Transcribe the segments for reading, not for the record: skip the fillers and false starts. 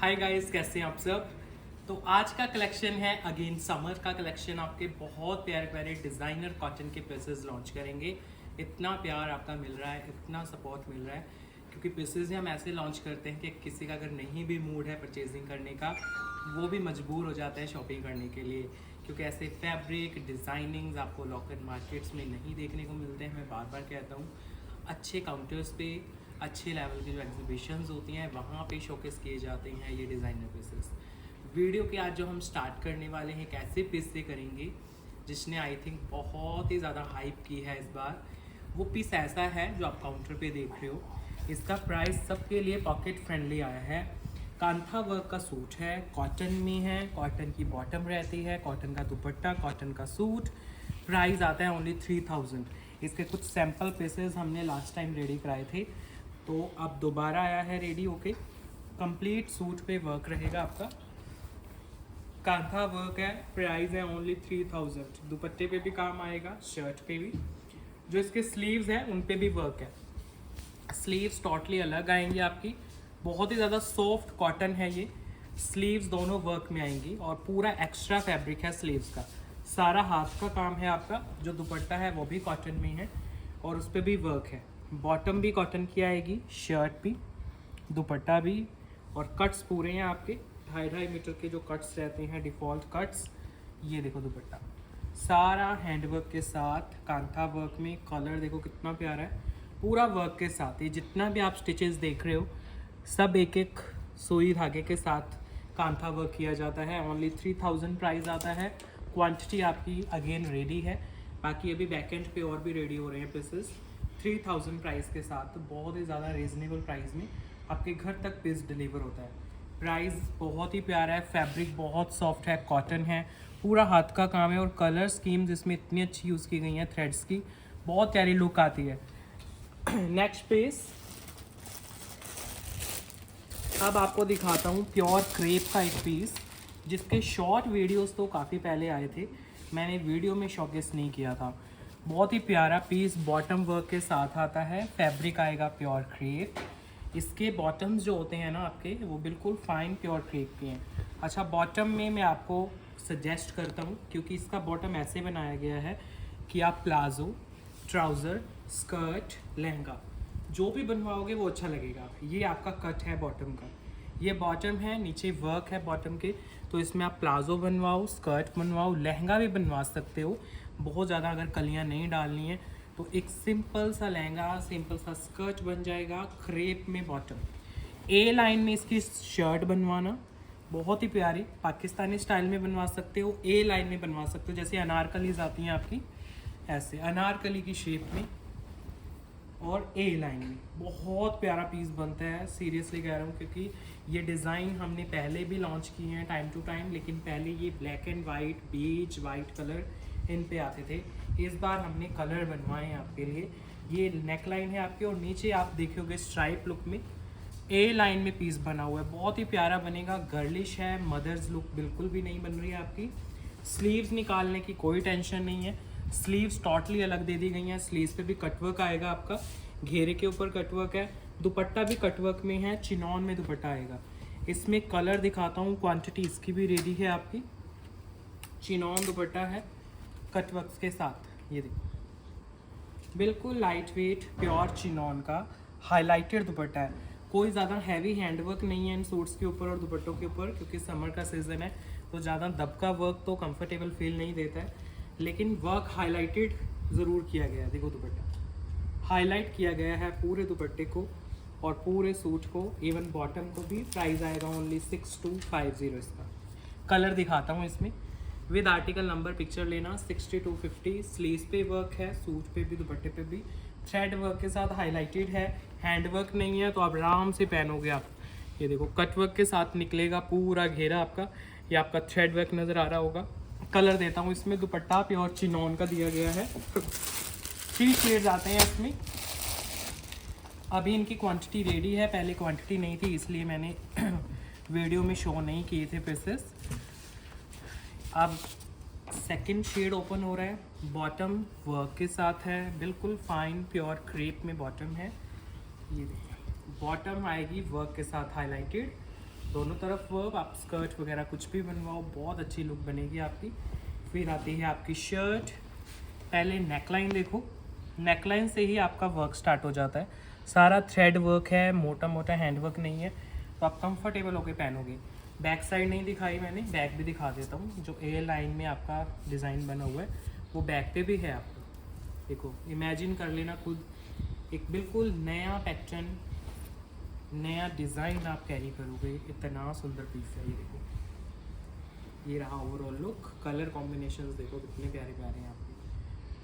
Hi guys, कैसे हैं आप सब। तो आज का कलेक्शन है अगेन समर का कलेक्शन। आपके बहुत प्यारे प्यारे डिज़ाइनर कॉटन के पीसेस लॉन्च करेंगे। इतना प्यार आपका मिल रहा है, इतना सपोर्ट मिल रहा है, क्योंकि पीसेस हम ऐसे लॉन्च करते हैं कि किसी का अगर नहीं भी मूड है परचेजिंग करने का, वो भी मजबूर हो जाता है शॉपिंग करने के लिए, क्योंकि ऐसे फैब्रिक डिज़ाइनिंग्स आपको लॉकल मार्केट्स में नहीं देखने को मिलते हैं। मैं बार बार कहता हूँ, अच्छे काउंटर्स पे अच्छे लेवल की जो एग्जीबिशंस होती हैं वहाँ पे शोकेस किए जाते हैं ये डिज़ाइनर पीसेस। वीडियो के आज जो हम स्टार्ट करने वाले हैं, एक ऐसे पीस से करेंगे जिसने आई थिंक बहुत ही ज़्यादा हाइप की है इस बार। वो पीस ऐसा है जो आप काउंटर पे देख रहे हो। इसका प्राइस सबके लिए पॉकेट फ्रेंडली आया है। कांथा वर्क का सूट है, कॉटन में है, कॉटन की बॉटम रहती है, कॉटन का दुपट्टा, कॉटन का सूट। प्राइस आता है ओनली 3000। इसके कुछ सैम्पल पीसेस हमने लास्ट टाइम रेडी कराए थे, तो अब दोबारा आया है रेडी होके। कंप्लीट सूट पे वर्क रहेगा आपका, कांथा वर्क है। प्राइस है ओनली 3000। दुपट्टे पे भी काम आएगा, शर्ट पे भी। जो इसके स्लीव्स हैं उन पे भी वर्क है। स्लीव्स टोटली अलग आएंगी आपकी, बहुत ही ज़्यादा सॉफ्ट कॉटन है ये। स्लीव्स दोनों वर्क में आएंगी और पूरा एक्स्ट्रा फैब्रिक है स्लीव्स का। सारा हाथ का काम है आपका। जो दुपट्टा है वो भी कॉटन में है और उस पर भी वर्क है। बॉटम भी कॉटन की आएगी, शर्ट भी, दुपट्टा भी, और कट्स पूरे हैं आपके 2.5 मीटर के जो कट्स रहते हैं, डिफ़ॉल्ट कट्स। ये देखो दुपट्टा सारा हैंडवर्क के साथ, कांथा वर्क में। कलर देखो कितना प्यारा है, पूरा वर्क के साथ। ये जितना भी आप स्टिचेस देख रहे हो सब एक एक सुई धागे के साथ कांथा वर्क किया जाता है। ओनली 3000 प्राइस आता है। क्वांटिटी आपकी अगेन रेडी है, बाकी अभी बैकेंड पे और भी रेडी हो रहे हैं पीसेस। 3000 प्राइस के साथ बहुत ही ज़्यादा रीज़नेबल प्राइस में आपके घर तक पीस डिलीवर होता है। प्राइस बहुत ही प्यारा है, फैब्रिक बहुत सॉफ्ट है, कॉटन है, पूरा हाथ का काम है, और कलर स्कीम्स इसमें इतनी अच्छी यूज़ की गई हैं थ्रेड्स की, बहुत प्यारी लुक आती है। नेक्स्ट पीस अब आपको दिखाता हूँ प्योर क्रेप का एक पीस, जिसके शॉर्ट वीडियोस तो काफ़ी पहले आए थे, मैंने वीडियो में शॉकेस नहीं किया था। बहुत ही प्यारा पीस बॉटम वर्क के साथ आता है। फैब्रिक आएगा प्योर क्रेप। इसके बॉटम्स जो होते हैं ना आपके, वो बिल्कुल फाइन प्योर क्रेप के हैं। अच्छा, बॉटम में मैं आपको सजेस्ट करता हूँ, क्योंकि इसका बॉटम ऐसे बनाया गया है कि आप प्लाजो, ट्राउज़र, स्कर्ट, लहंगा जो भी बनवाओगे वो अच्छा लगेगा। ये आपका कट है बॉटम का, ये बॉटम है, नीचे वर्क है बॉटम के। तो इसमें आप प्लाजो बनवाओ, स्कर्ट बनवाओ, लहंगा भी बनवा सकते हो। बहुत ज़्यादा अगर कलियाँ नहीं डालनी है तो एक सिंपल सा लहंगा, सिंपल सा स्कर्ट बन जाएगा क्रेप में बॉटम। ए लाइन में इसकी शर्ट बनवाना, बहुत ही प्यारी पाकिस्तानी स्टाइल में बनवा सकते हो, ए लाइन में बनवा सकते हो, जैसे अनारकलीज आती हैं आपकी, ऐसे अनारकली की शेप में और ए लाइन में। बहुत प्यारा पीस बनता है, सीरियसली कह रहा हूँ, क्योंकि ये डिज़ाइन हमने पहले भी लॉन्च किए हैं टाइम टू टाइम, लेकिन पहले ये black and white, beach white colour इन पे आते थे। इस बार हमने कलर बनवाए हैं आपके लिए। ये नेक लाइन है आपके, और नीचे आप देखोगे स्ट्राइप लुक में ए लाइन में पीस बना हुआ है। बहुत ही प्यारा बनेगा, गर्लिश है, मदर्स लुक बिल्कुल भी नहीं बन रही है आपकी। स्लीव्स निकालने की कोई टेंशन नहीं है, स्लीव्स टोटली अलग दे दी गई हैं। स्लीव्स पे भी कटवर्क आएगा आपका, घेरे के ऊपर कटवर्क है, दुपट्टा भी कटवर्क में है, चिनॉन में दुपट्टा आएगा। इसमें कलर दिखाता हूँ, क्वांटिटी इसकी भी रेडी है आपकी। चिनॉन दुपट्टा है कटवर्क के साथ, ये देखो बिल्कुल लाइट वेट प्योर चिनॉन का हाईलाइटेड दुपट्टा है। कोई ज़्यादा हैवी हैंडवर्क नहीं है इन सूट्स के ऊपर और दुपट्टों के ऊपर, क्योंकि समर का सीज़न है तो ज़्यादा दबका वर्क तो कंफर्टेबल फील नहीं देता है, लेकिन वर्क हाईलाइटेड ज़रूर किया गया है। देखो दुपट्टा हाईलाइट किया गया है पूरे दुपट्टे को और पूरे सूट को, इवन बॉटम को भी। प्राइस आएगा ओनली 6250। इसका कलर दिखाता हूँ इसमें, विद आर्टिकल नंबर पिक्चर लेना। 6250। स्लीव्स पे वर्क है, सूट पे भी दुपट्टे पे भी, थ्रेड वर्क के साथ हाईलाइटेड है। हैंड वर्क नहीं है तो आप आराम से पहनोगे आप। ये देखो कट वर्क के साथ निकलेगा पूरा घेरा आपका। ये आपका थ्रेड वर्क नज़र आ रहा होगा। कलर देता हूँ इसमें, दुपट्टा प्योर चिनॉन का दिया गया है। 3 शेड्स आते हैं इसमें। अभी इनकी क्वांटिटी रेडी है, पहले क्वांटिटी नहीं थी इसलिए मैंने वीडियो में शो नहीं किए थे पीसेस। अब सेकंड शेड ओपन हो रहा है, बॉटम वर्क के साथ है, बिल्कुल फाइन प्योर क्रेप में बॉटम है। ये देखिए बॉटम आएगी वर्क के साथ हाईलाइटेड, दोनों तरफ वर्क, आप स्कर्ट वगैरह कुछ भी बनवाओ, बहुत अच्छी लुक बनेगी आपकी। फिर आती है आपकी शर्ट। पहले नेकलाइन देखो, नेकलाइन से ही आपका वर्क स्टार्ट हो जाता है। सारा थ्रेड वर्क है, मोटा मोटा हैंड वर्क नहीं है, तो आप कंफर्टेबल होकर पहनोगे। बैक साइड नहीं दिखाई मैंने, बैक भी दिखा देता हूँ। जो ए लाइन में आपका डिज़ाइन बना हुआ है वो बैक पे भी है आपको। देखो, इमेजिन कर लेना खुद, एक बिल्कुल नया पैटर्न, नया डिज़ाइन आप कैरी करोगे। इतना सुंदर पीस है ये। देखो, ये रहा ओवरऑल लुक। कलर कॉम्बिनेशंस देखो कितने प्यारे प्यारे हैं आपके।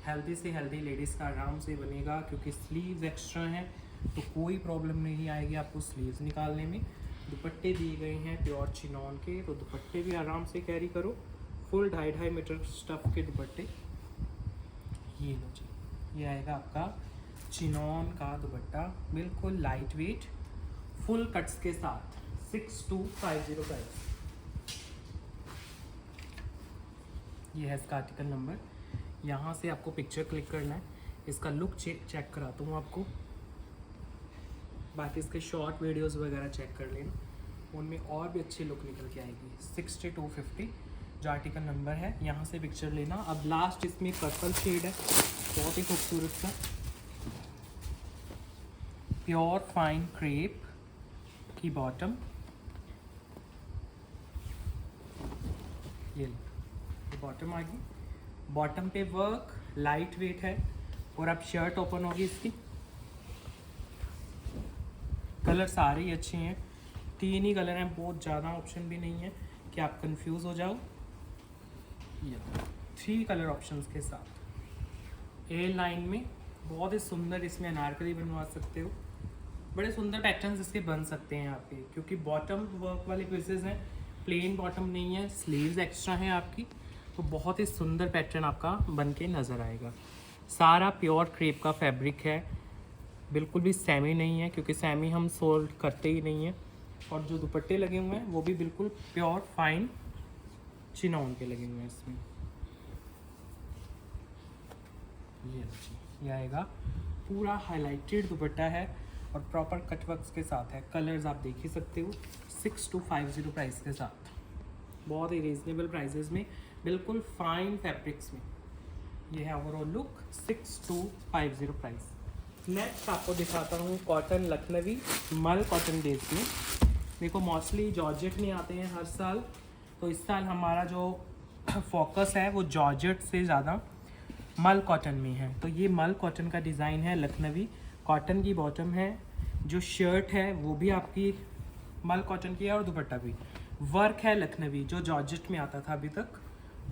हेल्दी से हेल्दी लेडीज़ का आराम से बनेगा, क्योंकि स्लीव्स एक्स्ट्रा हैं तो कोई प्रॉब्लम नहीं आएगी आपको स्लीव्स निकालने में। दुपट्टे दिए गए हैं प्योर चिनॉन के, तो दुपट्टे भी आराम से कैरी करो। फुल 2.5 मीटर स्टफ़ के दुपट्टे। ये लो जी, ये आएगा आपका चिनॉन का दुपट्टा, बिल्कुल लाइट वेट, फुल कट्स के साथ। 6250 प्राइस। ये है इसका आर्टिकल नंबर। यहाँ से आपको पिक्चर क्लिक करना है। इसका लुक चेक कराता हूँ आपको। बाकी इसके शॉर्ट वीडियोस वगैरह चेक कर लेना, उनमें और भी अच्छी लुक निकल के आएगी। 6250 जो आर्टिकल नंबर है, यहाँ से पिक्चर लेना। अब लास्ट इसमें पर्पल शेड है, बहुत ही खूबसूरत सा प्योर फाइन क्रेप की बॉटम। ये बॉटम आ गई। बॉटम पे वर्क लाइट वेट है, और अब शर्ट ओपन होगी इसकी। कलर सारे ही अच्छे हैं, 3 ही कलर हैं, बहुत ज़्यादा ऑप्शन भी नहीं है कि आप कंफ्यूज हो जाओ। ये 3 कलर ऑप्शंस के साथ ए लाइन में बहुत ही सुंदर, इसमें अनारकली बनवा सकते हो। बड़े सुंदर पैटर्न्स इसके बन सकते हैं आपके, क्योंकि बॉटम वर्क वाले पीसेस हैं, प्लेन बॉटम नहीं है, स्लीव्स एक्स्ट्रा हैं आपकी, तो बहुत ही सुंदर पैटर्न आपका बन के नज़र आएगा। सारा प्योर क्रेप का फैब्रिक है, बिल्कुल भी सेमी नहीं है, क्योंकि सेमी हम सोल्ड करते ही नहीं हैं। और जो दुपट्टे लगे हुए हैं वो भी बिल्कुल प्योर फाइन चिनॉन के लगे हुए हैं इसमें। ये आएगा पूरा हाईलाइटेड दुपट्टा है, और प्रॉपर कटवर्क्स के साथ है। कलर्स आप देख ही सकते हो। 6250 प्राइस के साथ, बहुत ही रीजनेबल प्राइसेस में, बिल्कुल फाइन फैब्रिक्स में। ये है ओवरऑल लुक। 6250 प्राइस। नेक्स्ट आपको दिखाता हूँ कॉटन लखनवी मल कॉटन बेस में। देखो, मोस्टली जॉर्जेट में आते हैं हर साल, तो इस साल हमारा जो फोकस है वो जॉर्जेट से ज़्यादा मल कॉटन में है। तो ये मल कॉटन का डिज़ाइन है लखनवी, कॉटन की बॉटम है। जो शर्ट है वो भी आपकी मल कॉटन की है, और दुपट्टा भी वर्क है लखनवी। जो जॉर्जेट में आता था अभी तक,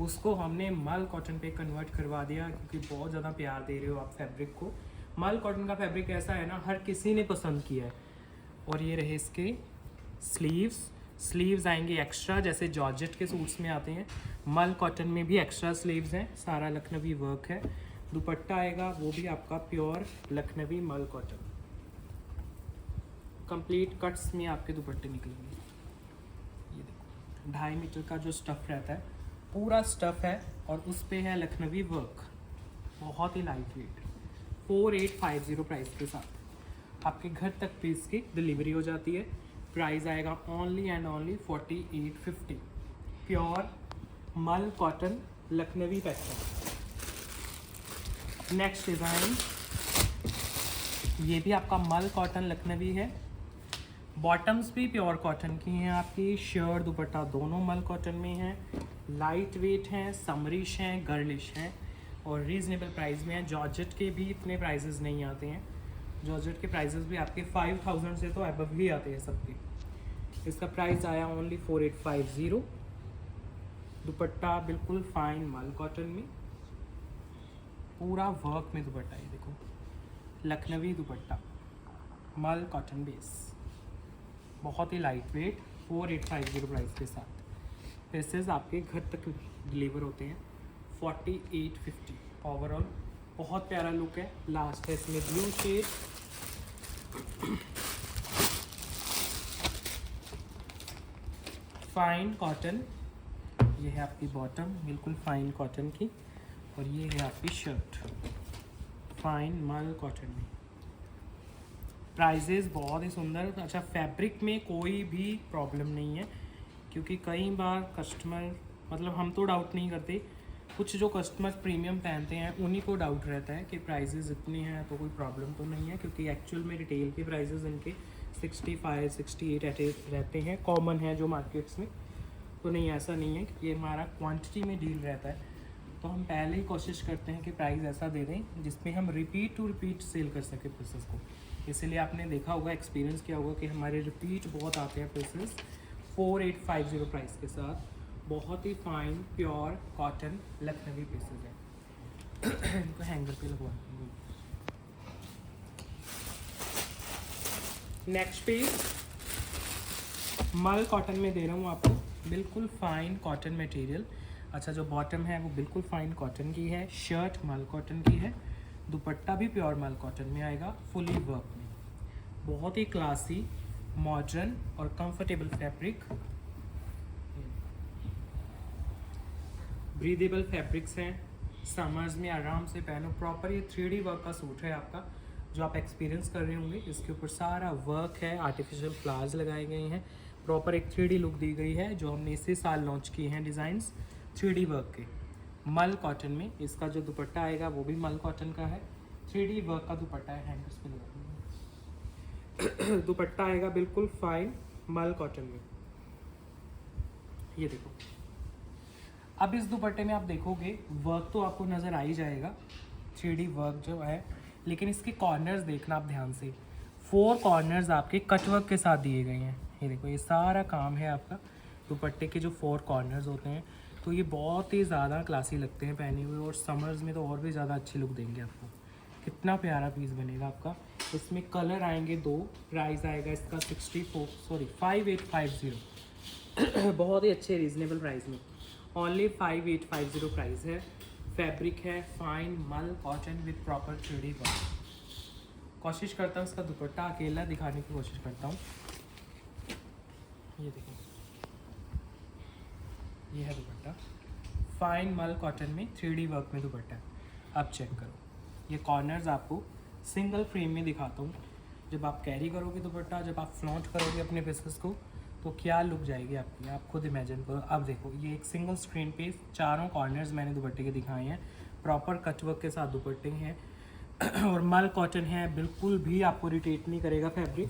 उसको हमने मल कॉटन पे कन्वर्ट करवा दिया, क्योंकि बहुत ज़्यादा प्यार दे रहे हो आप फैब्रिक को। मल कॉटन का फैब्रिक ऐसा है ना, हर किसी ने पसंद किया है। और ये रहे इसके स्लीव्स आएंगे एक्स्ट्रा, जैसे जॉर्जेट के सूट्स में आते हैं, मल कॉटन में भी एक्स्ट्रा स्लीव्स हैं। सारा लखनवी वर्क है। दुपट्टा आएगा वो भी आपका प्योर लखनवी मल कॉटन। कंप्लीट कट्स में आपके दुपट्टे निकलेंगे। ये देखो, 2.5 मीटर का जो स्टफ़ रहता है, पूरा स्टफ़ है, और उस पे है लखनवी वर्क, बहुत ही लाइट वेट। 4850 प्राइस के साथ आपके घर तक पीस की डिलीवरी हो जाती है। प्राइस आएगा only and only 4850। Pure mul cotton Lucknowi pattern. Next design, ये भी आपका मल कॉटन लखनवी है। बॉटम्स भी प्योर कॉटन की हैं आपकी। शर्ट दुपट्टा दोनों मल कॉटन में हैं, लाइट वेट हैं, समरिश हैं, गर्लिश हैं, और रीज़नेबल प्राइस में हैं। जॉर्जेट के भी इतने प्राइसेस नहीं आते हैं। जॉर्जेट के प्राइसेस भी आपके 5000 से तो अबव ही आते हैं सबके। इसका प्राइस आया ओनली 4850। दुपट्टा बिल्कुल फाइन मल कॉटन में, पूरा वर्क में दुपट्टा। ये देखो, लखनवी दुपट्टा मल कॉटन बेस, बहुत ही लाइट वेट। 4850 प्राइस के साथ पीसेस आपके घर तक डिलीवर होते हैं। 4850 ओवरऑल बहुत प्यारा लुक है। लास्ट है इसमें ब्लू शेड, फाइन कॉटन। ये है आपकी बॉटम, बिल्कुल फाइन कॉटन की, और ये है आपकी शर्ट फाइन मल कॉटन में। प्राइजेस बहुत ही सुंदर। अच्छा, फैब्रिक में कोई भी प्रॉब्लम नहीं है, क्योंकि कई बार कस्टमर, मतलब हम तो डाउट नहीं करते, कुछ जो कस्टमर प्रीमियम पहनते हैं उन्हीं को डाउट रहता है कि प्राइजेस इतनी हैं तो कोई प्रॉब्लम तो नहीं है, क्योंकि एक्चुअल में रिटेल के प्राइजेस इनके 65 68 रहते हैं, कॉमन है जो मार्केट्स में। तो नहीं, ऐसा नहीं है, क्योंकि हमारा क्वांटिटी में डील रहता है, तो हम पहले ही कोशिश करते हैं कि प्राइस ऐसा दे दें जिसमें हम रिपीट टू रिपीट सेल कर सकें पीसेस को। इसीलिए आपने देखा होगा, एक्सपीरियंस किया होगा कि हमारे रिपीट बहुत आते हैं पीसेस 4850 प्राइस के साथ। बहुत ही fine pure cotton Lucknowi pieces है। इनको हैंगर पे लगवा देंगे। नेक्स्ट पीस मल कॉटन में दे रहा हूँ आपको, बिल्कुल फाइन कॉटन मटेरियल। अच्छा, जो बॉटम है वो बिल्कुल फाइन कॉटन की है, शर्ट मल कॉटन की है, दुपट्टा भी प्योर मल कॉटन में आएगा, फुली वर्क में। बहुत ही क्लासी, मॉडर्न और कंफर्टेबल फैब्रिक, ब्रीदेबल फैब्रिक्स हैं, समर्स में आराम से पहनो। प्रॉपर ये 3D वर्क का सूट है आपका, जो आप एक्सपीरियंस कर रहे होंगे। इसके ऊपर सारा वर्क है, आर्टिफिशियल फ्लावर्स लगाए गए हैं, प्रॉपर एक 3D लुक दी गई है, जो हमने इसी साल लॉन्च किए हैं डिज़ाइंस 3D वर्क के, मल कॉटन में। इसका जो दुपट्टा आएगा वो भी मल कॉटन का है, 3D वर्क का दुपट्टा है, हैंगर्स पे लगा। दुपट्टा आएगा बिल्कुल फाइन मल कॉटन में, ये देखो। अब इस दुपट्टे में आप देखोगे वर्क तो आपको नज़र आ ही जाएगा, 3D वर्क जो है, लेकिन इसके कॉर्नर्स देखना आप ध्यान से। 4 कॉर्नर्स आपके कट वर्क के साथ दिए गए हैं, ये देखो, ये सारा काम है आपका दुपट्टे के जो 4 कॉर्नर्स होते हैं। तो ये बहुत ही ज़्यादा क्लासी लगते हैं पहने हुए, और समर्स में तो और भी ज़्यादा अच्छी लुक देंगे आपको। कितना प्यारा पीस बनेगा आपका। इसमें कलर आएंगे 2, प्राइस आएगा इसका 5850 बहुत ही अच्छे रीज़नेबल प्राइस में, ओनली 5850 प्राइस है। फैब्रिक है फाइन मल cotton with proper 3D work. कोशिश करता हूँ इसका दुपट्टा अकेला दिखाने की कोशिश करता हूँ। ये देखो, ये है दुपट्टा, फाइन मल कॉटन में 3D वर्क में दुपट्टा। अब चेक करो, ये कॉर्नर्स आपको सिंगल फ्रेम में दिखाता हूँ। जब आप कैरी करोगे दुपट्टा, जब आप फ्लॉन्ट करोगे अपने पीसेस को, तो क्या लुक जाएगी आपकी, आप खुद इमेजिन करो। अब देखो, ये एक सिंगल स्क्रीन पे 4 कॉर्नर्स मैंने दुपट्टे के दिखाए हैं, प्रॉपर कटवर्क के साथ दुपट्टे हैं, और मल कॉटन है, बिल्कुल भी आपको इरिटेट नहीं करेगा फैब्रिक।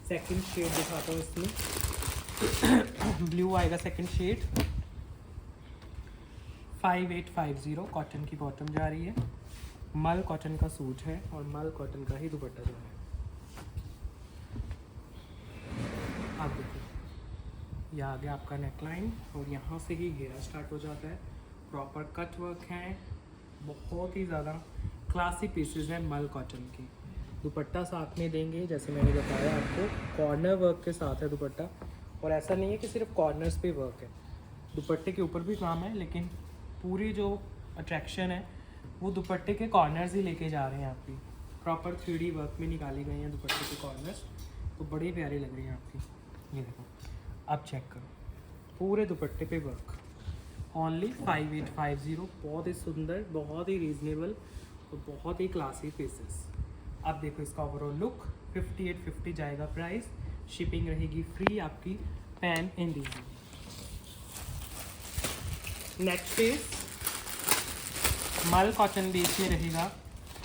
सेकंड शेड दिखाता हूँ इसमें, ब्लू आएगा सेकंड शेड, 5850 कॉटन की बॉटम जा रही है, मल कॉटन का सूट है, और मल कॉटन का ही दुपट्टा जो है। आप देखिए, यह आ गया आपका नेकलाइन, और यहाँ से ही घेरा स्टार्ट हो जाता है, प्रॉपर कट वर्क है, बहुत ही ज़्यादा क्लासी पीसेस हैं मल कॉटन की। दुपट्टा साथ में देंगे, जैसे मैंने बताया आपको, कॉर्नर वर्क के साथ है दुपट्टा, और ऐसा नहीं है कि सिर्फ कॉर्नर्स पे वर्क है, दुपट्टे के ऊपर भी काम है, लेकिन पूरी जो अट्रैक्शन है वो दुपट्टे के कॉर्नर्स ही लेके जा रहे हैं आपकी। प्रॉपर 3D वर्क में निकाली गई हैं दुपट्टे के कॉर्नर्स, तो बड़ी प्यारी लग रही हैं आपकी। ये देखो, अब चेक करो, पूरे दुपट्टे पे वर्क, ओनली 5850, बहुत ही सुंदर, बहुत ही रीजनेबल और बहुत ही क्लासी पीसेस। अब देखो इसका ओवरऑल लुक, 5850 जाएगा प्राइस, शिपिंग रहेगी फ्री आपकी पैन इंडिया। नेक्स्ट पीस मल कॉटन बेस में रहेगा,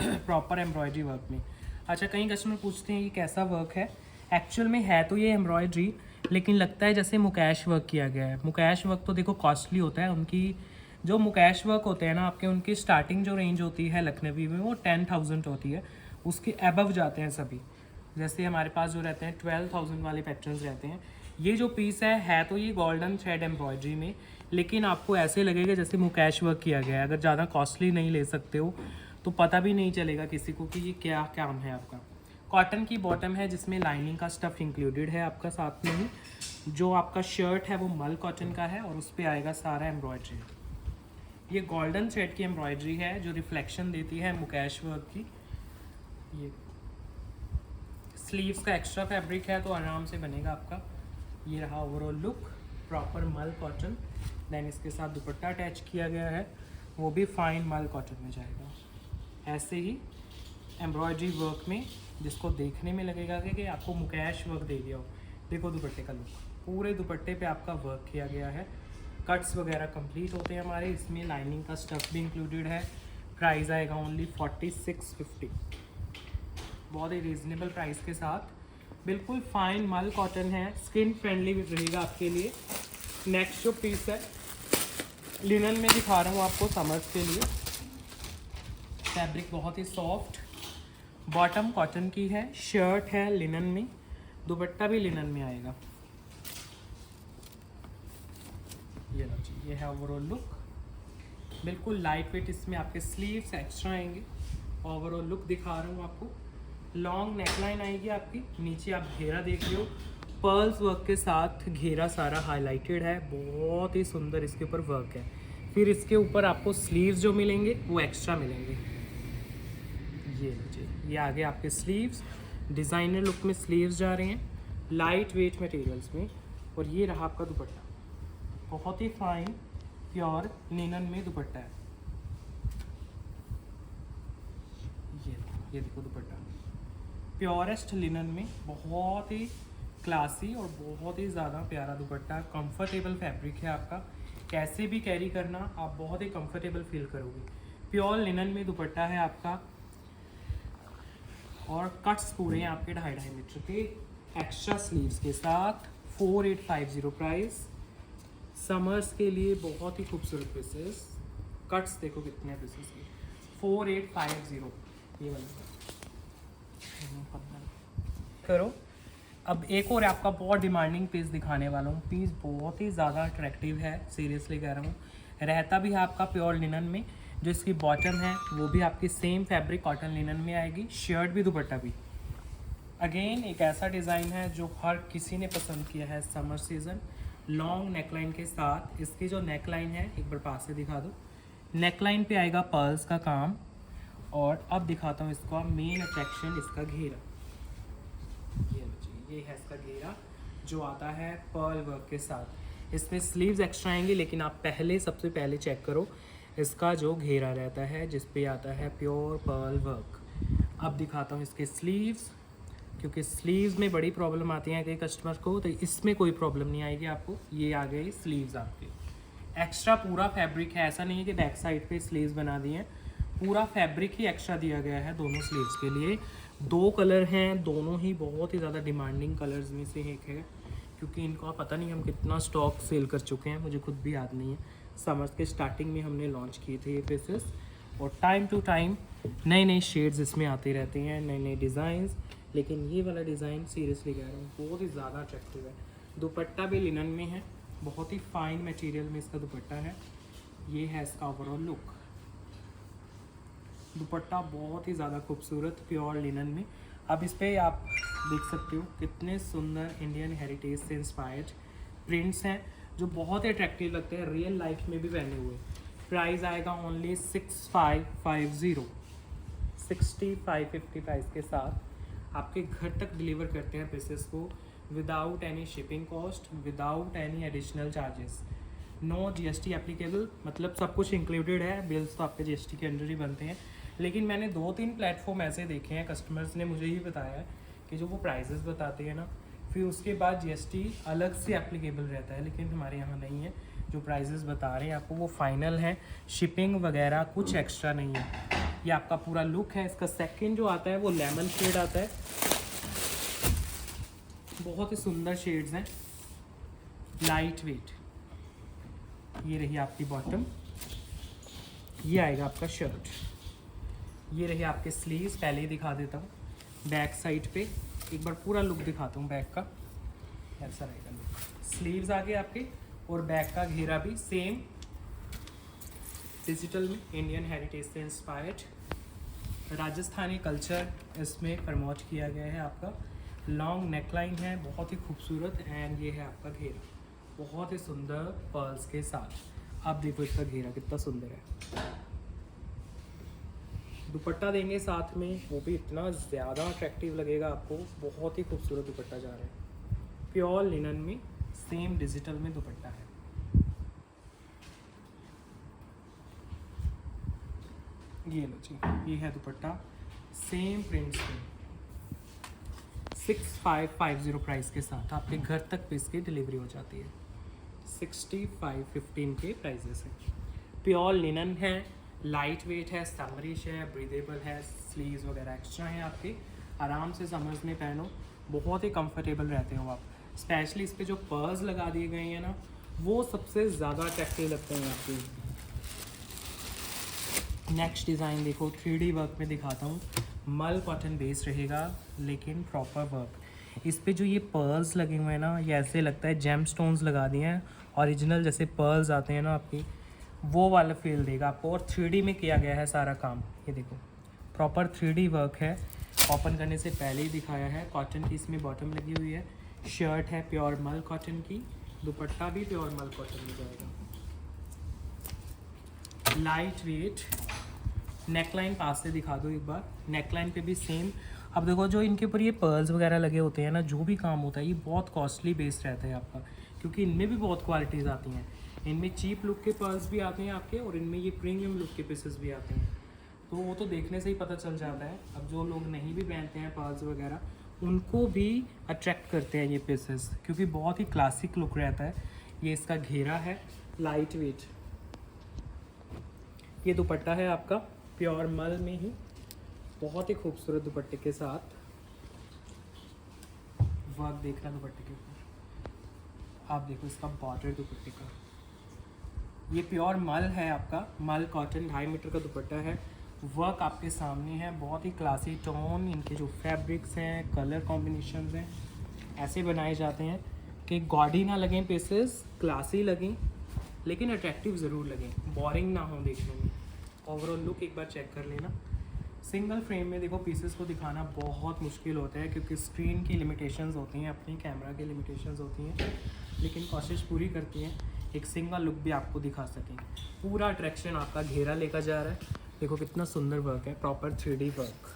प्रॉपर एम्ब्रॉयडरी वर्क में। अच्छा, कई कस्टमर पूछते हैं ये कैसा वर्क है। एक्चुअल में है तो ये एम्ब्रॉयडरी, लेकिन लगता है जैसे मुकैश वर्क किया गया है। मुकैश वर्क तो देखो कॉस्टली होता है, उनकी जो मुकैश वर्क होते हैं ना आपके, उनकी स्टार्टिंग जो रेंज होती है लखनवी में वो 10,000 होती है, उसके अबव जाते हैं सभी। जैसे हमारे पास जो रहते हैं 12,000 वाले पैटर्न्स रहते हैं। ये जो पीस है तो ये गोल्डन थ्रेड एम्ब्रॉयडरी में, लेकिन आपको ऐसे लगेगा जैसे मुकैश वर्क किया गया है। अगर ज़्यादा कॉस्टली नहीं ले सकते हो तो पता भी नहीं चलेगा किसी को कि ये क्या काम है आपका। कॉटन की बॉटम है जिसमें लाइनिंग का स्टफ़ इंक्लूडेड है आपका साथ में ही। जो आपका शर्ट है वो मल कॉटन का है और उस पर आएगा सारा एम्ब्रॉयडरी। ये गोल्डन थ्रेड की एम्ब्रॉयडरी है जो रिफ्लेक्शन देती है मुकैश वर्क की। ये स्लीव्स का एक्स्ट्रा फैब्रिक है तो आराम से बनेगा आपका। ये रहा ओवरऑल लुक, प्रॉपर मल कॉटन। देन इसके साथ दुपट्टा अटैच किया गया है, वो भी फाइन मल कॉटन में जाएगा। ऐसे ही एम्ब्रॉयडरी वर्क में जिसको देखने में लगेगा कि आपको मुकैश वर्क दे दिया हो। देखो दुपट्टे का लुक, पूरे दुपट्टे पे आपका वर्क किया गया है। कट्स वगैरह कंप्लीट होते हैं हमारे। इसमें लाइनिंग का स्टफ भी इंक्लूडेड है। प्राइस आएगा ओनली 4650, बहुत ही रीज़नेबल प्राइस के साथ। बिल्कुल फाइन मल कॉटन है, स्किन फ्रेंडली भी रहेगा आपके लिए। नेक्स्ट जो पीस है लिनन में दिखा रहा हूँ आपको समर्स के लिए। फैब्रिक बहुत ही सॉफ्ट, बॉटम कॉटन की है, शर्ट है लिनन में, दुपट्टा भी लिनन में आएगा। ये लो जी, ये है ओवरऑल लुक। बिल्कुल लाइट वेट, इसमें आपके स्लीव्स एक्स्ट्रा आएंगे। ओवरऑल लुक दिखा रहा हूँ आपको। लॉन्ग नेकलाइन आएगी आपकी, नीचे आप घेरा देख रहे हो, पर्ल्स वर्क के साथ घेरा सारा हाईलाइटेड है, बहुत ही सुंदर इसके ऊपर वर्क है। फिर इसके ऊपर आपको स्लीव्स जो मिलेंगे वो एक्स्ट्रा मिलेंगे। ये लीजिए, ये आगे आपके स्लीव्स, डिज़ाइनर लुक में स्लीव्स जा रहे हैं, लाइट वेट मटेरियल्स में। और ये रहा आपका दुपट्टा, बहुत ही फाइन प्योर लिनन में दुपट्टा है। ये देखो दुपट्टा, प्योरेस्ट लिनन में, बहुत ही क्लासी और बहुत ही ज़्यादा प्यारा दुपट्टा। कंफर्टेबल फैब्रिक है आपका, कैसे भी कैरी करना आप बहुत ही कंफर्टेबल फील करोगे। प्योर लिनन में दुपट्टा है आपका, और कट्स पूरे हैं आपके 2.5 मीटर के, एक्स्ट्रा स्लीव्स के साथ। 4850 प्राइस। समर्स के लिए बहुत ही खूबसूरत पीसेस। कट्स देखो कितने पीसेस के, 4850 ये वाला करो। अब एक और आपका बहुत डिमांडिंग पीस दिखाने वाला हूँ। पीस बहुत ही ज़्यादा अट्रैक्टिव है, सीरियसली कह रहा हूँ। रहता भी है आपका प्योर लिनन में, जो इसकी बॉटम है वो भी आपकी सेम फैब्रिक कॉटन लिनन में आएगी, शर्ट भी दुपट्टा भी। अगेन एक ऐसा डिज़ाइन है जो हर किसी ने पसंद किया है समर सीज़न। लॉन्ग नेकलाइन के साथ, इसकी जो नेकलाइन है एक बार पास से दिखा दो। नेकलाइन पे आएगा पर्ल्स का काम। और अब दिखाता हूँ इसका मेन अट्रैक्शन, इसका घेरा। ये है इसका घेरा जो आता है पर्ल वर्क के साथ। इसमें स्लीव्स एक्स्ट्रा आएंगी, लेकिन आप सबसे पहले चेक करो इसका जो घेरा रहता है, जिस पे आता है प्योर पर्ल वर्क। अब दिखाता हूँ इसके स्लीव्स, क्योंकि स्लीव्स में बड़ी प्रॉब्लम आती है कई कस्टमर को, तो इसमें कोई प्रॉब्लम नहीं आएगी आपको। ये आ गए स्लीव्स आपके, एक्स्ट्रा पूरा फैब्रिक है, ऐसा नहीं है कि बैक साइड पे स्लीव्स बना दिए हैं, पूरा फैब्रिक ही एक्स्ट्रा दिया गया है दोनों स्लीव्स के लिए। 2 कलर हैं, दोनों ही बहुत ही ज़्यादा डिमांडिंग कलर्स में से एक है, क्योंकि इनको पता नहीं हम कितना स्टॉक सेल कर चुके हैं, मुझे खुद भी याद नहीं है। समर्स के स्टार्टिंग में हमने लॉन्च किए थे ये पीसेस, और टाइम टू टाइम नए नए शेड्स इसमें आते रहते हैं, नए नए डिज़ाइंस। लेकिन ये वाला डिज़ाइन सीरियसली कह रहा हूँ बहुत ही ज़्यादा अट्रैक्टिव है। दुपट्टा भी लिनन में है, बहुत ही फाइन मटेरियल में इसका दुपट्टा है। ये है इसका ओवरऑल लुक। दुपट्टा बहुत ही ज़्यादा खूबसूरत प्योर लिनन में। अब इस पर आप देख सकते हो कितने सुंदर इंडियन हेरिटेज से इंस्पायर्ड प्रिंट्स हैं, जो बहुत ही अट्रैक्टिव लगते हैं, रियल लाइफ में भी पहने हुए। प्राइस आएगा ओनली 6550, 6550 प्राइस के साथ आपके घर तक डिलीवर करते हैं पीसेस को, without any shipping cost, without any additional charges. No GST applicable, मतलब सब कुछ इंक्लूडेड है। बिल्स तो आपके जीएसटी के अंडर ही बनते हैं। लेकिन मैंने 2-3 प्लेटफॉर्म ऐसे देखे हैं, कस्टमर्स ने मुझे ही बताया है कि जो वो प्राइजेस बताते हैं ना, फिर उसके बाद जीएसटी अलग से एप्लीकेबल रहता है, लेकिन हमारे यहाँ नहीं है। जो प्राइजेस बता रहे हैं आपको वो फाइनल है, शिपिंग वगैरह कुछ एक्स्ट्रा नहीं है। ये आपका पूरा लुक है। इसका सेकंड जो आता है वो लेमन शेड आता है, बहुत ही सुंदर शेड्स हैं, लाइट वेट। ये रही आपकी बॉटम, ये आएगा आपका शर्ट, ये रही आपके स्लीव्स। पहले ही दिखा देता हूँ बैक साइड पे, एक बार पूरा लुक दिखाता हूँ बैक का, ऐसा रहेगा लुक। स्लीव्स आगे आपके, और बैक का घेरा भी सेम डिजिटल में, इंडियन हेरिटेज से इंस्पायर्ड, राजस्थानी कल्चर इसमें प्रमोट किया गया है आपका। लॉन्ग नेकलाइन है, बहुत ही खूबसूरत, एंड ये है आपका घेरा, बहुत ही सुंदर पर्ल्स के साथ। आप देखो इसका घेरा कितना सुंदर है। दुपट्टा देंगे साथ में, वो भी इतना ज़्यादा अट्रैक्टिव लगेगा आपको, बहुत ही खूबसूरत दुपट्टा जा रहा है। प्योर लिनन में सेम डिजिटल में दुपट्टा है। ये लो जी, ये है दुपट्टा सेम प्रिंट्स में। 6550 प्राइस के साथ आपके घर तक पीस की डिलीवरी हो जाती है। 6515 के प्राइजेस है। प्योर लिनन है, लाइट वेट है, समरिश है, ब्रीदेबल है, स्लीव्स वगैरह एक्स्ट्रा हैं आपके। आराम से समर्स में पहनो, बहुत ही कंफर्टेबल रहते हो आप। स्पेशली इस पे जो पर्ल्स लगा दिए गए हैं ना, वो सबसे ज़्यादा अट्रैक्टिव लगते हैं आपको। नेक्स्ट डिज़ाइन देखो, 3D वर्क में दिखाता हूँ। मल कॉटन बेस रहेगा लेकिन प्रॉपर वर्क। इस पे जो ये पर्ल्स लगे हुए हैं ना, ये ऐसे लगता है जेम स्टोन्स लगा दिए हैं, ओरिजिनल जैसे पर्ल्स आते हैं ना आपकी, वो वाला फील देगा आपको। और 3D में किया गया है सारा काम, ये देखो प्रॉपर 3D वर्क है। ओपन करने से पहले ही दिखाया है। कॉटन की इसमें बॉटम लगी हुई है। शर्ट है प्योर मल कॉटन की, दुपट्टा भी प्योर मल कॉटन में जाएगा। Light weight. नेकलाइन पास से दिखा दो एक बार। नेकलाइन पे भी सेम। अब देखो जो इनके ऊपर ये पर्ल्स वगैरह लगे होते हैं ना, जो भी काम होता है ये बहुत कॉस्टली बेस रहता है आपका, क्योंकि इनमें भी बहुत क्वालिटीज़ आती हैं। इनमें चीप लुक के पर्ल्स भी आते हैं आपके, और इनमें ये प्रीमियम लुक के पीसेस भी आते हैं। तो वो तो देखने से ही पता चल जाता है। अब जो लोग नहीं भी पहनते हैं पर्ल्स वगैरह, उनको भी अट्रैक्ट करते हैं ये पीसेस, क्योंकि बहुत ही क्लासिक लुक रहता है। ये इसका घेरा है, लाइट वेट। ये दुपट्टा है आपका प्योर मल में ही, बहुत ही खूबसूरत दुपट्टे के साथ। वर्क देखना दुपट्टे के ऊपर, आप देखो इसका बॉर्डर दुपट्टे का। ये प्योर मल है आपका, मल कॉटन 2.5 मीटर का दुपट्टा है। वर्क आपके सामने है, बहुत ही क्लासी टोन। इनके जो फैब्रिक्स हैं, कलर कॉम्बिनेशंस हैं, ऐसे बनाए जाते हैं कि गॉडी ना लगें पीसेस, क्लासी लगें लेकिन अट्रैक्टिव ज़रूर लगें, बोरिंग ना हो देखने में। ओवरऑल लुक एक बार चेक कर लेना। सिंगल फ्रेम में देखो पीसेस को दिखाना बहुत मुश्किल होता है, क्योंकि स्क्रीन की लिमिटेशंस होती हैं, अपनी कैमरा की लिमिटेशंस होती हैं, लेकिन कोशिश पूरी करती हैं एक सिंगल लुक भी आपको दिखा सकें। पूरा अट्रैक्शन आपका घेरा लेकर जा रहा है। देखो कितना सुंदर वर्क है, proper 3D work.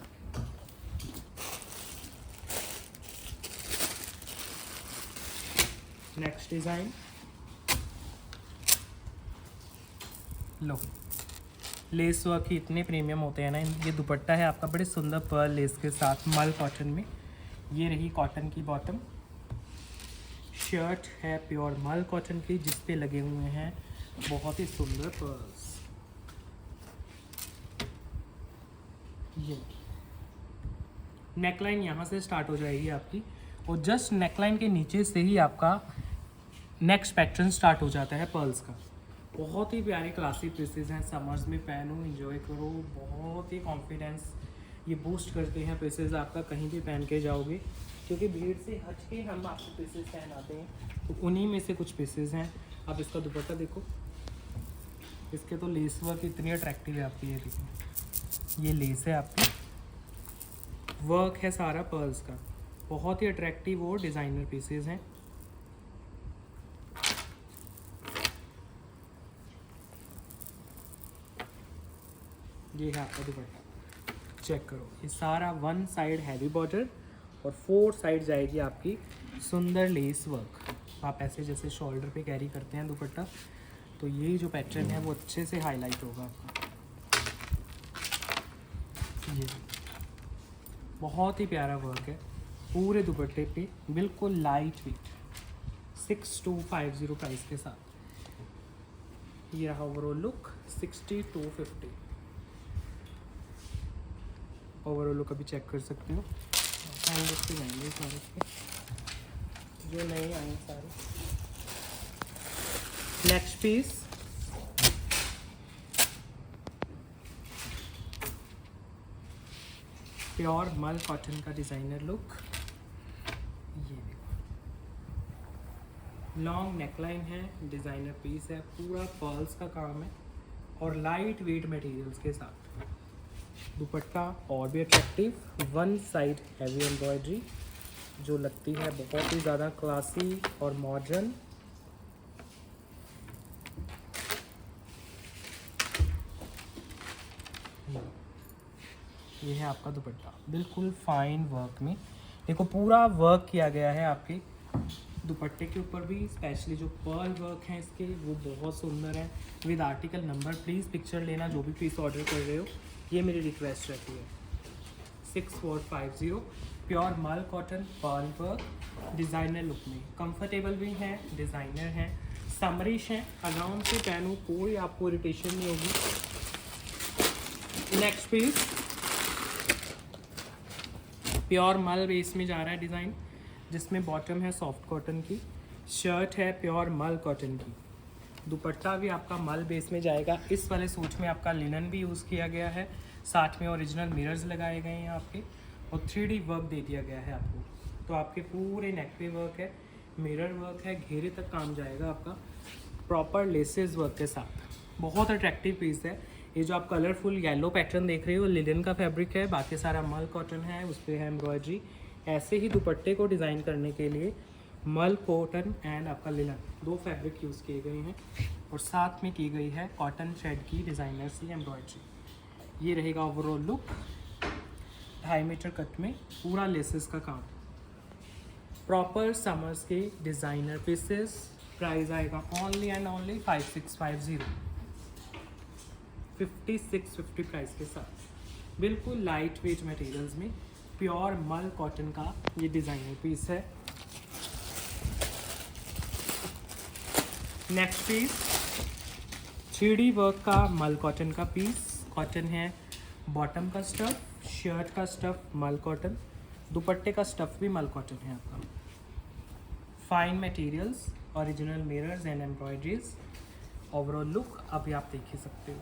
Next design लो। लेस वर्क ही इतने प्रीमियम होते हैं ना। ये दुपट्टा है आपका बड़े सुंदर पर्ल लेस के साथ, मल कॉटन में। ये रही कॉटन की बॉटम। शर्ट है प्योर मल कॉटन की, जिस पे लगे हुए हैं बहुत ही सुंदर पर्ल्स। ये नेकलाइन यहाँ से स्टार्ट हो जाएगी आपकी, और जस्ट नेकलाइन के नीचे से ही आपका नेक्स्ट पैटर्न स्टार्ट हो जाता है पर्ल्स का। बहुत ही प्यारे क्लासिक पीसेस हैं, समर्स में पहनो, एंजॉय करो। बहुत ही कॉन्फिडेंस ये बूस्ट करते हैं पीसेस आपका, कहीं भी पहन के जाओगे, क्योंकि भीड़ से हट के हम आपको पीसेस पहनाते हैं। तो उन्हीं में से कुछ पीसेस हैं। अब इसका दुपट्टा देखो, इसके तो लेस वर्क इतनी अट्रैक्टिव है आपकी। ये देखो, ये लेस है आपकी, वर्क है सारा पर्ल्स का, बहुत ही अट्रैक्टिव और डिज़ाइनर पीसेस हैं। ये है आपका दुपट्टा, चेक करो। ये सारा 1 साइड हैवी बॉर्डर और 4 साइड जाएगी आपकी सुंदर लेस वर्क। आप ऐसे जैसे शोल्डर पे कैरी करते हैं दुपट्टा, तो ये जो पैटर्न है वो अच्छे से हाईलाइट होगा आपका। ये बहुत ही प्यारा वर्क है पूरे दुपट्टे पे, बिल्कुल लाइट वेट। 6250 प्राइस के साथ। ये रहा ओवरऑल लुक, 6250। ओवरऑल लुक अभी चेक कर सकते हो। हैंड पे आएंगे सारे पे, जो नए आए सारे। Next piece pure mul cotton का डिज़ाइनर लुक। ये देखो, लॉन्ग नेकलाइन है, डिज़ाइनर पीस है, पूरा पर्ल्स का काम है और लाइट वेट मटेरियल्स के साथ। दुपट्टा और भी अट्रैक्टिव, 1 साइड हैवी एम्ब्रॉयडरी जो लगती है बहुत ही ज़्यादा क्लासी और मॉडर्न। ये है आपका दुपट्टा, बिल्कुल फाइन वर्क में। देखो पूरा वर्क किया गया है आपके दुपट्टे के ऊपर भी, स्पेशली जो पर्ल वर्क है इसके वो बहुत सुंदर है। With article number please picture लेना जो भी पीस ऑर्डर कर रहे हो, ये मेरी रिक्वेस्ट रहती है। 6450 pure mul cotton pearl work designer look में, कंफर्टेबल भी है, डिज़ाइनर है, समरिश है, आराम से पहनो, कोई आपको इरिटेशन नहीं होगी। नेक्स्ट पीस प्योर मल बेस में जा रहा है डिज़ाइन, जिसमें बॉटम है सॉफ्ट कॉटन की, शर्ट है प्योर मल कॉटन की, दुपट्टा भी आपका मल बेस में जाएगा। इस वाले सूट में आपका लिनन भी यूज़ किया गया है, साथ में ओरिजिनल मिरर्स लगाए गए हैं आपके, और 3D वर्क दे दिया गया है आपको। तो आपके पूरे नेक पे वर्क है, मिरर वर्क है, घेरे तक काम जाएगा आपका, प्रॉपर लेसेस वर्क के साथ। बहुत अट्रैक्टिव पीस है। ये जो आप कलरफुल येलो पैटर्न देख रहे हो लिनन का फैब्रिक है, बाकी सारा मल कॉटन है, उस पर है एम्ब्रॉयडरी। ऐसे ही दुपट्टे को डिज़ाइन करने के लिए मल कॉटन एंड आपका लिनन 2 फैब्रिक यूज़ किए गए हैं, और साथ में की गई है कॉटन थ्रेड की डिज़ाइनर सी एम्ब्रॉयडरी। ये रहेगा ओवरऑल लुक, 2.5 मीटर कट में पूरा लेसेस का काम, प्रॉपर समर्स के डिज़ाइनर पीसेस। प्राइस आएगा ओनली एंड ओनली 5650, 5650 प्राइस के साथ। बिल्कुल लाइट वेट मटेरियल्स में प्योर मल कॉटन का ये डिज़ाइनर पीस है। नेक्स्ट पीस 3D वर्क का मल कॉटन का पीस, कॉटन है, बॉटम का स्टफ, शर्ट का स्टफ मल कॉटन, दुपट्टे का स्टफ भी मल कॉटन है आपका। Fine materials, original mirrors and embroideries. Overall look अभी आप देख ही सकते हो।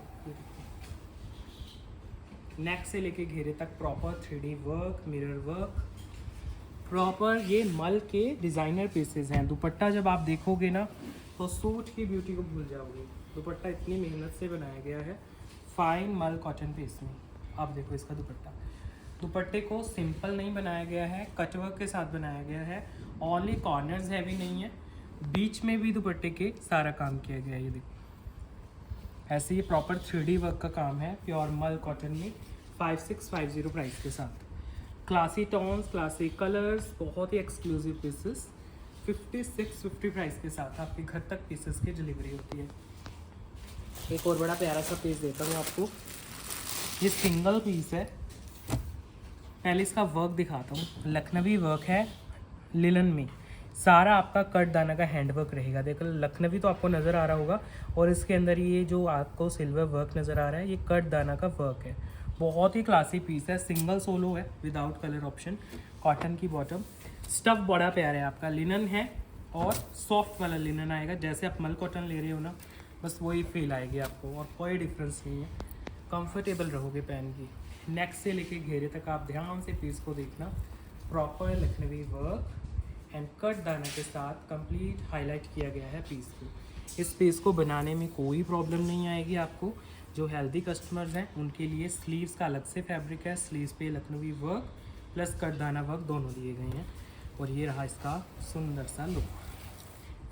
नेक से लेके घेरे तक proper 3D work, mirror work, proper ये मल के डिज़ाइनर पीसेस हैं। दुपट्टा जब आप देखोगे ना तो सूट की ब्यूटी को भूल जाओगे। दुपट्टा इतनी मेहनत से बनाया गया है फाइन मल कॉटन पीस में। आप देखो इसका दुपट्टा, दुपट्टे को सिंपल नहीं बनाया गया है, कटवर्क के साथ बनाया गया है। ओनली कॉर्नर्स हैवी नहीं है, बीच में भी दुपट्टे के सारा काम किया गया है। ये देखो ऐसे ही प्रॉपर 3D वर्क का काम है प्योर मल कॉटन में, 5650 प्राइस के साथ। क्लासी टोन्स, क्लासी कलर्स, बहुत ही एक्सक्लूसिव पीसेस, 5650 प्राइस के साथ आपके घर तक पीसेस की डिलीवरी होती है। एक और बड़ा प्यारा सा पीस देता हूँ आपको, ये सिंगल पीस है। पहले इसका वर्क दिखाता हूँ, लखनवी वर्क है लिनन में, सारा आपका कट दाना का हैंड वर्क रहेगा। देखो लखनवी तो आपको नज़र आ रहा होगा, और इसके अंदर ये जो आपको सिल्वर वर्क नज़र आ रहा है ये कट दाना का वर्क है। बहुत ही क्लासी पीस है, सिंगल सोलो है विदाउट कलर ऑप्शन, कॉटन की बॉटम, स्टफ बड़ा प्यारा है आपका, लिनन है और सॉफ्ट वाला लिनन आएगा। जैसे आप मल कॉटन ले रहे हो ना, बस वही फील आएगी आपको, और कोई डिफरेंस नहीं है, कंफर्टेबल रहोगे पहन की। नेक से लेके घेरे तक आप ध्यान से पीस को देखना, proper Lucknowi work and cut दाना के साथ कंप्लीट हाईलाइट किया गया है पीस को। इस पीस को बनाने में कोई प्रॉब्लम नहीं आएगी आपको। जो हेल्दी कस्टमर्स हैं उनके लिए स्लीव्स का अलग से फैब्रिक है, स्लीव्स पे लखनवी वर्क प्लस कट दाना वर्क दोनों दिए गए हैं, और ये रहा इसका सुंदर सा लुक।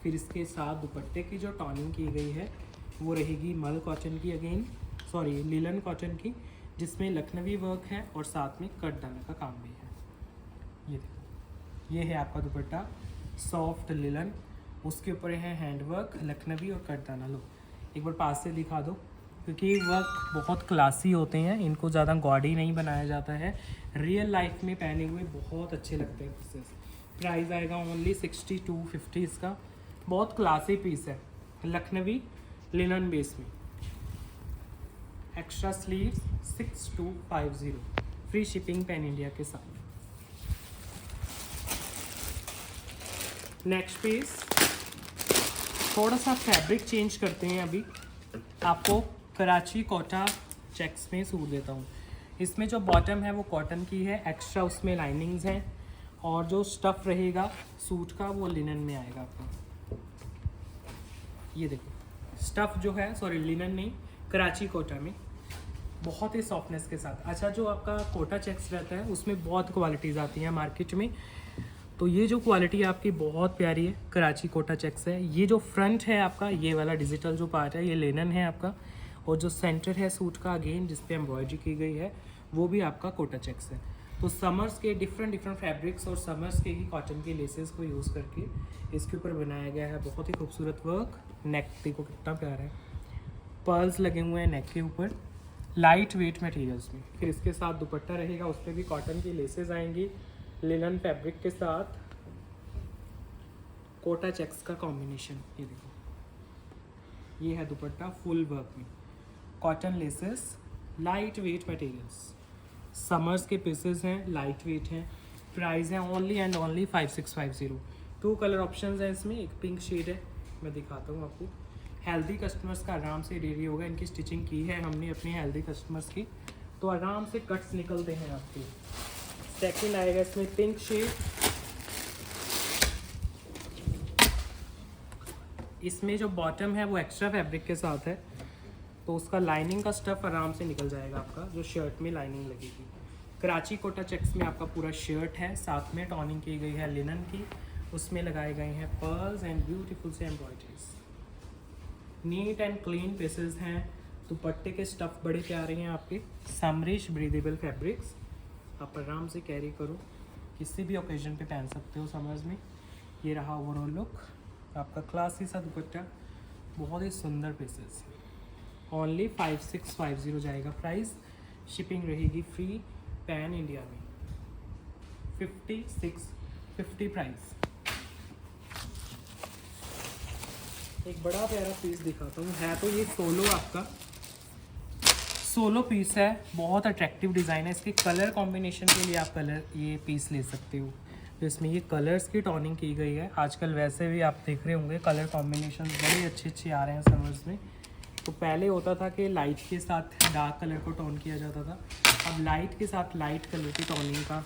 फिर इसके साथ दुपट्टे की जो टॉनिंग की गई है वो रहेगी मल कॉटन की, अगेन सॉरी लिलन कॉटन की, जिसमें लखनवी वर्क है और साथ में कट दाना का काम भी है। ये देखो, ये है आपका दुपट्टा सॉफ्ट लिलन, उसके ऊपर है हैंड वर्क लखनवी और कट दाना। लो एक बार पास से दिखा दो, क्योंकि ये वर्क बहुत क्लासी होते हैं, इनको ज़्यादा गॉडी नहीं बनाया जाता है, रियल लाइफ में पहने हुए बहुत अच्छे लगते हैं पीसेस। प्राइस आएगा ओनली 6250 इसका। बहुत क्लासी पीस है, लखनवी लिनन बेस में, extra sleeves 6250, free shipping pan India के साथ। नेक्स्ट पीस थोड़ा सा फैब्रिक चेंज करते हैं अभी, आपको कराची कोटा चेक्स में सूट देता हूँ। इसमें जो बॉटम है वो कॉटन की है, एक्स्ट्रा उसमें लाइनिंग्स हैं, और जो स्टफ़ रहेगा सूट का वो लिनन में आएगा आपका। ये देखो स्टफ़ जो है, सॉरी लिनन नहीं, कराची कोटा में, बहुत ही सॉफ्टनेस के साथ। अच्छा जो आपका कोटा चेक्स रहता है उसमें बहुत क्वालिटीज़ आती हैं मार्केट में, तो ये जो क्वालिटी आपकी बहुत प्यारी है, कराची कोटा चेक्स है। ये जो फ्रंट है आपका, ये वाला डिजिटल जो पार्ट है ये लिनन है आपका, और जो सेंटर है सूट का अगेन जिस पे एम्ब्रॉयडरी की गई है वो भी आपका कोटा चेक्स है। तो समर्स के डिफरेंट फैब्रिक्स और समर्स के ही कॉटन के लेसेस को यूज़ करके इसके ऊपर बनाया गया है बहुत ही खूबसूरत वर्क। नेक देखो कितना प्यारा है, पर्ल्स लगे हुए हैं नेक के ऊपर, लाइट वेट मटेरियल्स में। फिर इसके साथ दुपट्टा रहेगा, उस पर भी कॉटन की लेसेस आएंगी, लिनन फैब्रिक के साथ कोटा चेक्स का कॉम्बिनेशन। ये देखो, ये है दुपट्टा फुल वर्क में, cotton laces, light weight materials, summers के पीसेस हैं, लाइट वेट हैं। प्राइस है only and only 5650। 2 colour options हैं इसमें, एक पिंक शेड है, मैं दिखाता हूँ आपको। हेल्दी कस्टमर्स का आराम से रेडी होगा, इनकी स्टिचिंग की है हमने अपने हेल्दी कस्टमर्स की, तो आराम से कट्स निकलते हैं आपके। सेकंड आएगा इसमें पिंक शेड, इसमें जो बॉटम है वो एक्स्ट्रा फैब्रिक के साथ है, तो उसका लाइनिंग का स्टफ़ आराम से निकल जाएगा आपका, जो शर्ट में लाइनिंग लगेगी। कराची कोटा चेक्स में आपका पूरा शर्ट है, साथ में टॉनिंग की गई है लिनन की, उसमें लगाए गए हैं पर्ल्स एंड ब्यूटीफुल से embroideries. Neat and clean pieces हैं। दुपट्टे के स्टफ़ बड़े प्यारे हैं आपके, समरिश ब्रीदेबल फैब्रिक्स, आप आराम से कैरी करो, किसी भी ओकेजन पे पहन सकते हो समर्स में। ये रहा ओवरऑल लुक आपका, क्लासी सा दुपट्टा, बहुत ही सुंदर पीसेस। ओनली 5650 जाएगा प्राइस, शिपिंग रहेगी फ्री पैन इंडिया में। 5650 प्राइस। एक बड़ा प्यारा पीस दिखाता हूँ, है तो ये सोलो आपका, सोलो पीस है, बहुत अट्रैक्टिव डिज़ाइन है। इसके कलर कॉम्बिनेशन के लिए आप ये पीस ले सकते हो, तो इसमें ये कलर्स की टॉनिंग की गई है। आजकल वैसे भी आप देख रहे होंगे कलर कॉम्बिनेशन बड़े अच्छे आ रहे हैं समर्स में। तो पहले होता था कि लाइट के साथ डार्क कलर को टोन किया जाता था, अब लाइट के साथ लाइट कलर की टोनिंग का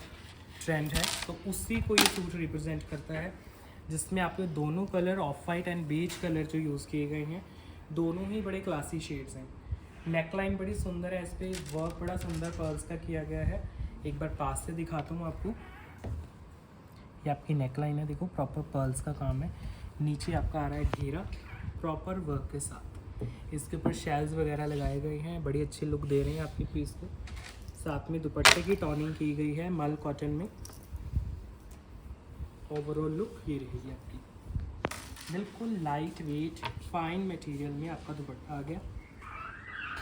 ट्रेंड है, तो उसी को ये सूट रिप्रेजेंट करता है, जिसमें आपके दोनों colour of white and beige colour जो यूज़ किए गए हैं, दोनों ही बड़े क्लासी शेड्स हैं। नेकलाइन बड़ी सुंदर है, इस पर वर्क बड़ा सुंदर पर्ल्स का किया गया है। एक बार पास से दिखाता हूँ आपको, ये आपकी नेकलाइन है, देखो प्रॉपर पर्ल्स का काम है। नीचे आपका आ रहा है घेरा प्रॉपर वर्क के साथ, इसके ऊपर शेल्स वगैरह लगाए गए हैं, बड़ी अच्छी लुक दे रहे हैं आपके पीस को। साथ में दुपट्टे की टॉनिंग की गई है मल कॉटन में। ओवरऑल लुक ये रहेगी आपकी, बिल्कुल लाइट वेट फाइन मटेरियल में आपका दुपट्टा आ गया।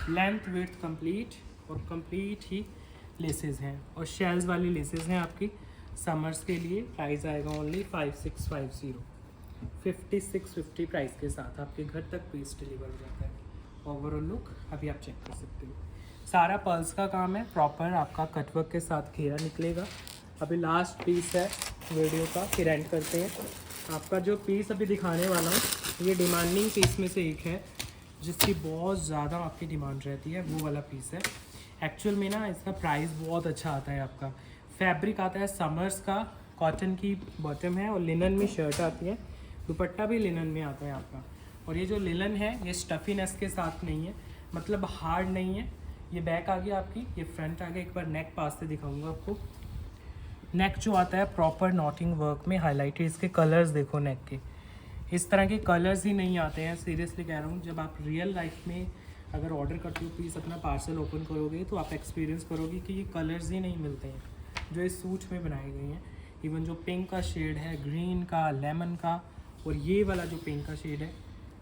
लेंथ विड्थ कंप्लीट, और कंप्लीट ही लेसेस हैं, और शेल्स वाली लेसेस हैं आपकी समर्स के लिए। प्राइस आएगा ओनली 5650, 5650 प्राइस के साथ आपके घर तक पीस डिलीवर हो जाता है। ओवरऑल लुक अभी आप चेक कर सकते हो, सारा पर्ल्स का काम है, प्रॉपर आपका कटवर्क के साथ घेरा निकलेगा। अभी लास्ट पीस है वीडियो का, फिर एंड करते हैं। आपका जो पीस अभी दिखाने वाला हूँ ये डिमांडिंग पीस में से एक है, जिसकी बहुत ज़्यादा आपकी डिमांड रहती है, वो वाला पीस है। एक्चुअल में ना इसका प्राइस बहुत अच्छा आता है आपका। फैब्रिक आता है समर्स का, कॉटन की बॉटम है और लिनन में शर्ट आती है, दुपट्टा भी लिनन में आता है आपका। और ये जो लिनन है ये स्टफीनेस के साथ नहीं है, मतलब हार्ड नहीं है। ये बैक आ गया आपकी, ये फ्रंट आ गया। एक बार नेक पास से दिखाऊंगा आपको। नेक जो आता है प्रॉपर नॉटिंग वर्क में हाईलाइटेड, इसके कलर्स देखो नेक के, इस तरह के कलर्स ही नहीं आते हैं, सीरियसली कह रहा हूँ। जब आप रियल लाइफ में अगर ऑर्डर करते हो पीस, अपना पार्सल ओपन करोगे तो आप एक्सपीरियंस करोगे कि ये कलर्स ही नहीं मिलते हैं जो इस सूट में बनाए गए हैं। इवन जो पिंक का शेड है, ग्रीन का, लेमन का, और ये वाला जो पिंक का शेड है,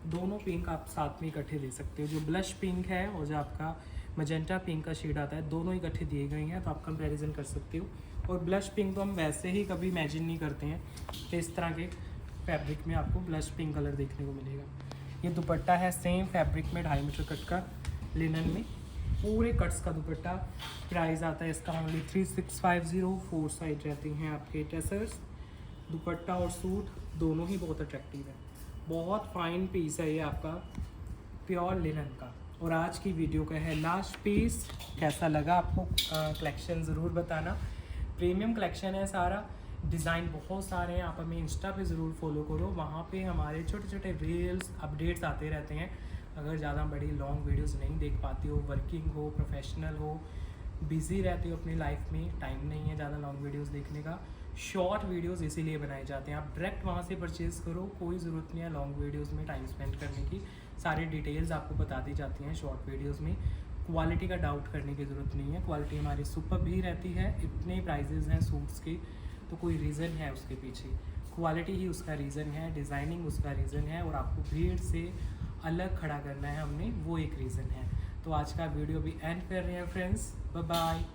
दोनों पिंक आप साथ में इकट्ठे दे सकते हो। जो ब्लश पिंक है और जो आपका मजेंटा पिंक का शेड आता है, दोनों इकट्ठे दिए गए हैं, तो आप कंपैरिजन कर सकते हो। और ब्लश पिंक तो हम वैसे ही कभी इमेजिन नहीं करते हैं, तो इस तरह के फैब्रिक में आपको ब्लश पिंक कलर देखने को मिलेगा। ये दुपट्टा है सेम फैब्रिक में 2.5 मीटर कट का लिनन में, पूरे कट्स का दुपट्टा। प्राइस आता है इसका ओनली 3650। 4 साइड रहती हैं आपके टेसर्स। दुपट्टा और सूट दोनों ही बहुत अट्रैक्टिव है, बहुत फाइन पीस है ये आपका प्योर लिनन का। और आज की वीडियो का है लास्ट पीस। कैसा लगा आपको कलेक्शन ज़रूर बताना। प्रीमियम कलेक्शन है सारा, डिज़ाइन बहुत सारे हैं। आप हमें इंस्टा पे ज़रूर फॉलो करो, वहाँ पे हमारे छोटे छोटे रील्स अपडेट्स आते रहते हैं। अगर ज़्यादा बड़ी लॉन्ग वीडियोस नहीं देख पाती हो, वर्किंग हो, प्रोफेशनल हो, बिज़ी रहते हो अपनी लाइफ में, टाइम नहीं है ज़्यादा लॉन्ग वीडियोस देखने का, शॉर्ट वीडियोस इसीलिए बनाए जाते हैं। आप डायरेक्ट वहाँ से परचेज़ करो, कोई ज़रूरत नहीं है लॉन्ग वीडियोस में टाइम स्पेंड करने की। सारी डिटेल्स आपको बता दी जाती हैं शॉर्ट वीडियोस में। क्वालिटी का डाउट करने की ज़रूरत नहीं है, क्वालिटी हमारी सुपर भी रहती है। इतने प्राइजेज़ हैं सूट्स के, तो कोई रीज़न है उसके पीछे, क्वालिटी ही उसका रीज़न है, डिज़ाइनिंग उसका रीज़न है, और आपको भीड़ से अलग खड़ा करना है हमने, वो एक रीज़न है। तो आज का वीडियो भी एंड कर रहे हैं फ्रेंड्स, बाय बाय।